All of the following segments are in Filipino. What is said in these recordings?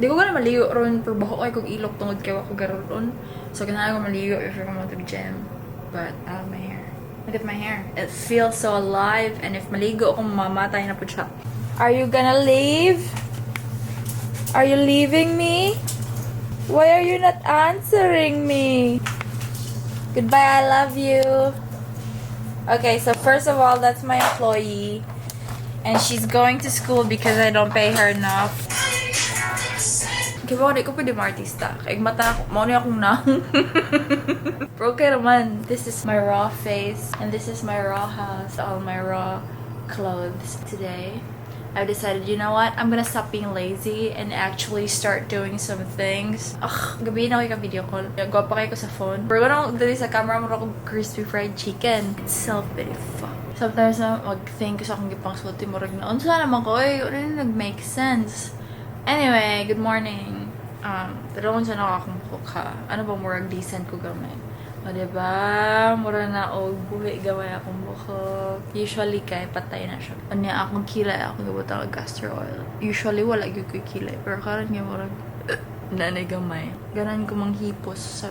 Di ko gana maligo ron, pero bako kayo kung ilok tungod kayo ako garon ron. So, ganahan ko maligo if you're going to the gym. But, I love my hair. Look at my hair. It feels so alive, and if maligo ako, mamamatay na po siya. Are you gonna leave? Are you leaving me? Why are you not answering me? Goodbye, I love you. Okay, so first of all, that's my employee. And she's going to school because I don't pay her enough. Okay, bakit ko pwede martista? Kaya mata ako, mauni akong nang. Pero okay naman, this is my raw face. And this is my raw house. All my raw clothes today. I've decided, you know what? I'm gonna stop being lazy and actually start doing some things. Gabi na ako video call. Gwapa kayo ko sa phone. Pero gano'n dali sa camera mo ako crispy fried chicken. It's self-pity fuck. Sometimes na mag-think ko sa akong gipang sulti mo rin na. Unsa naman ko, ano yung nag-make sense? Anyway, good morning. Pero kung saan ako akong mukha. Ano ba murag decent ko gamay? O diba? Mura na og buhi gamay akong buhok. Usually kay patay na siya. Ano akong kilay ako gabutang castor oil. Usually wala gyud ko kilay. Pero karon nga murag nanay gamay. Ganan ko manghipos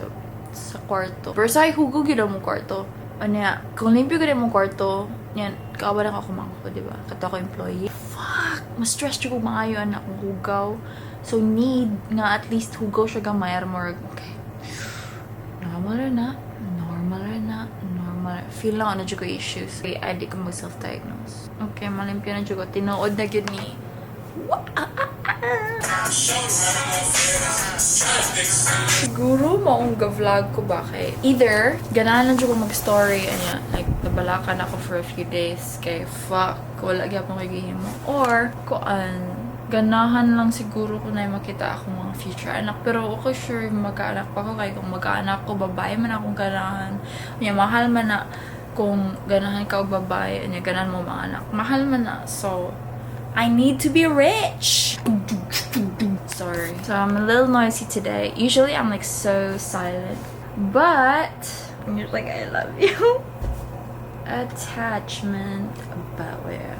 sa kwarto. Pero sa hugo gyud mo kwarto. Ano kung limpyo gyud mo kwarto, yan kaawa lang ako mangko, diba? Kato ako employee. Fuck! Mas stress ko maayo anak kong hugaw. So need nga at least hugaw siya gamay murag okay. Normal na. Feel lang ano ko issues. Okay, di ko mag-self-diagnose. Okay, malimpyo na ko. Tinood na yun ni. Siguro maong vlog ko ba kay either ganahan lang ko mag-story anya like nabalakan ako for a few days kay fuck wala gyapon kay gihimo or kuan ganahan lang siguro ko na makita akong mga future anak. Pero okay, sure, magkaanak pa ko. Kaya kung magkaanak ko, babae man akong ganahan. Kaya mahal man na kung ganahan ka o babae. Kaya ganahan mo mga anak. Mahal man na. So, I need to be rich. Sorry. So, I'm a little noisy today. Usually, I'm like so silent. But, I'm just like, I love you. Attachment. But, yeah.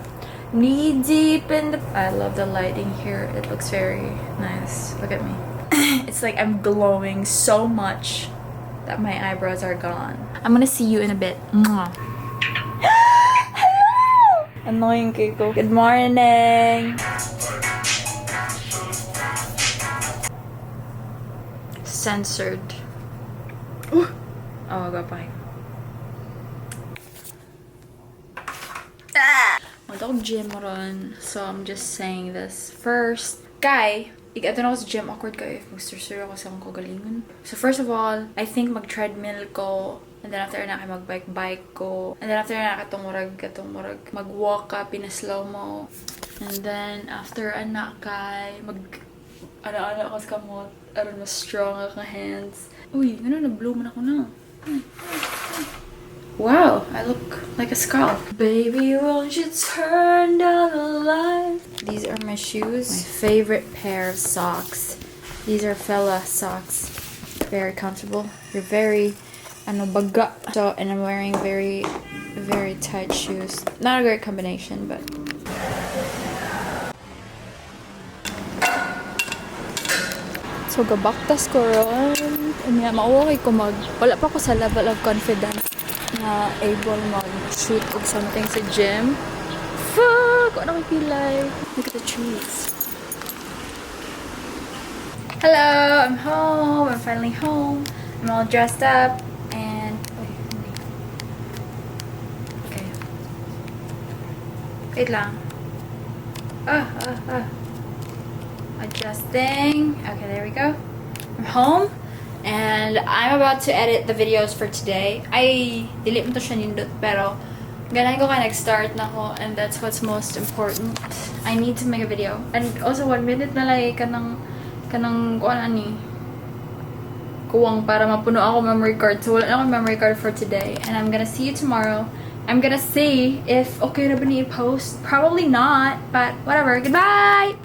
Knee deep in the... I love the lighting here. It looks very nice. Look at me. It's like I'm glowing so much that my eyebrows are gone. I'm gonna see you in a bit. Mwah. Hello! Annoying Keiko. Good morning! Censored. Oh, I got fine. Akong gym ron. So, I'm just saying this. First, kay, ito na ako sa gym. Awkward kayo if mag-stir ako sa akong kagalingon. So, first of all, I think mag-treadmill ko. And then after na kay mag-bike ko. And then after na katong murag, mag-walk ka, pinaslow mo. And then, after na kay, ano ako sa kamot. Aron mas strong ako hands. Uy, ano na-blow man ako na. Wow, I look like a skull. Baby, won't you turn down the light? These are my shoes. My favorite pair of socks. These are Fella socks. Very comfortable. They're very, baga. So, and I'm wearing very, very tight shoes. Not a great combination, but. So, gabaktas ko ron. Mauwakay ko wala pa ko sa level of confidence na able mag-shoot of something sa gym. Fuck! Ano nakikilay? Look at the trees. Hello! I'm home! I'm finally home. I'm all dressed up. And... Okay. Wait lang. Adjusting. Okay, there we go. I'm home. And I'm about to edit the videos for today. Ay, delete mo to siya nindot. Pero, ganahin ko ka nag-start na ko. And that's what's most important. I need to make a video. And also, 1 minute na lang kanang kuan ani. Kuwang para mapuno ako memory card. So, wala na akong memory card for today. And I'm gonna see you tomorrow. I'm gonna see if okay na ba ni i-post. Probably not. But, whatever. Goodbye!